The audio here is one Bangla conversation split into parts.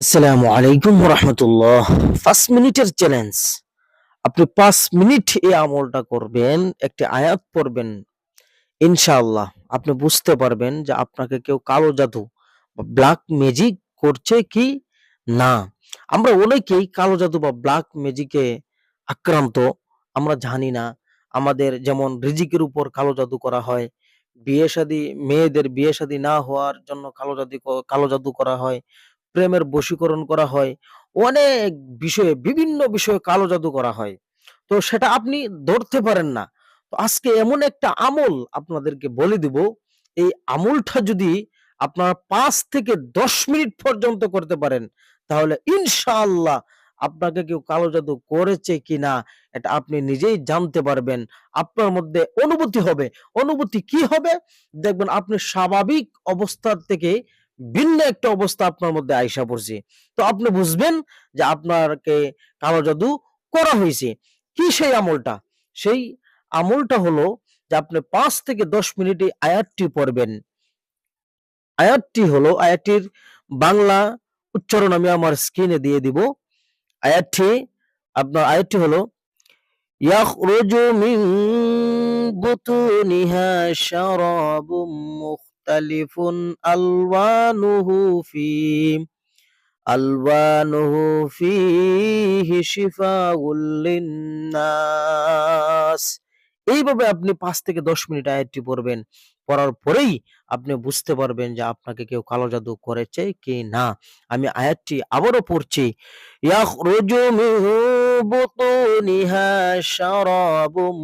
আসসালামু আলাইকুম রহমতুল্লাহ। 5 মিনিটের চ্যালেঞ্জ। আপনি 5 মিনিট এই আমলটা করবেন, একটি আয়াত পড়বেন। ইনশাআল্লাহ আপনি বুঝতে পারবেন যে আপনাকে কেউ কালো জাদু বা ব্ল্যাক ম্যাজিক করছে কি না। আমরা অনেকেই কালো জাদু বা ব্ল্যাক ম্যাজিকে আক্রান্ত। আমরা জানি না। আমাদের যেমন রিজিকের উপর কালো জাদু করা হয়। বিয়ে-শাদী মেয়েদের বিয়ে-শাদী না হওয়ার জন্য কালো জাদু করা হয়। প্রেমের বশীকরণ করা হয়। অনেক বিষয়ে বিভিন্ন বিষয়ে কালো জাদু করা হয়। তো সেটা আপনি ধরতে পারেন না। তো আজকে এমন একটা আমল আপনাদেরকে বলে দিব। এই আমলটা যদি আপনারা ৫ থেকে ১০ মিনিট পর্যন্ত করতে পারেন, তাহলে ইনশাআল্লাহ আপনাকে কেউ কালো জাদু করেছে কিনা এটা আপনি নিজেই জানতে পারবেন। আপনার মধ্যে অনুভূতি হবে। অনুভূতি কি হবে? দেখবেন আপনি স্বাভাবিক অবস্থার থেকে ভিন্ন একটা অবস্থা আপনার মধ্যে আইসা পড়ছে। তো আপনি বুঝবেন যে আপনাকে কালো জাদু করা হইছে। কি সেই আমলটা? সেই আমলটা হলো যে আপনি ৫ থেকে ১০ মিনিট এই আয়াতটি পড়বেন। আয়াতটির বাংলা উচ্চারণ আমি আমার স্ক্রিনে দিয়ে দিব। আয়াতটি আয়াতটি হলো ইয়াখরুজু মিন বুতুনিহা শারাবুম মুখতালিফুন আলওয়ানুহু ফিহি শিফাউল লিন্নাস। এইভাবে আপনি ৫ থেকে ১০ মিনিট আয়াতটি পড়বেন। পড়ার পরেই আপনি বুঝতে পারবেন যে আপনাকে কেউ কালো জাদু করেছে কি না। আমি আয়াতটি আবারও পড়ছি। ইয়াখরুজু মিন বুতুনিহা শারাবুম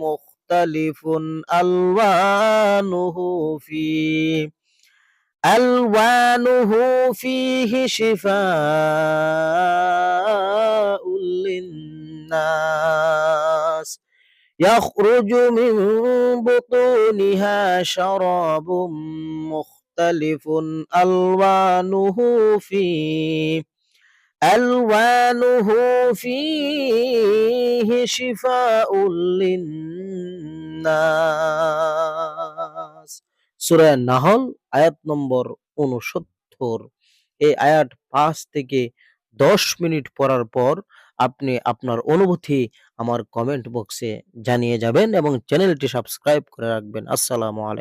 মুখতালিফুন আলওয়ানুহু ফিহি شفاء للناس يخرج من بطونها شراب مختلف ألوانه فيه ألوانه فيه شفاء للناس। সূরা নাহল আয়াত নম্বর ৬৯। এই আয়াত ৫ থেকে ১০ মিনিট পড়ার পর আপনি আপনার অনুভূতি আমার কমেন্ট বক্সে জানিয়ে যাবেন এবং চ্যানেলটি সাবস্ক্রাইব করে রাখবেন। আসসালামু আলাইকুম।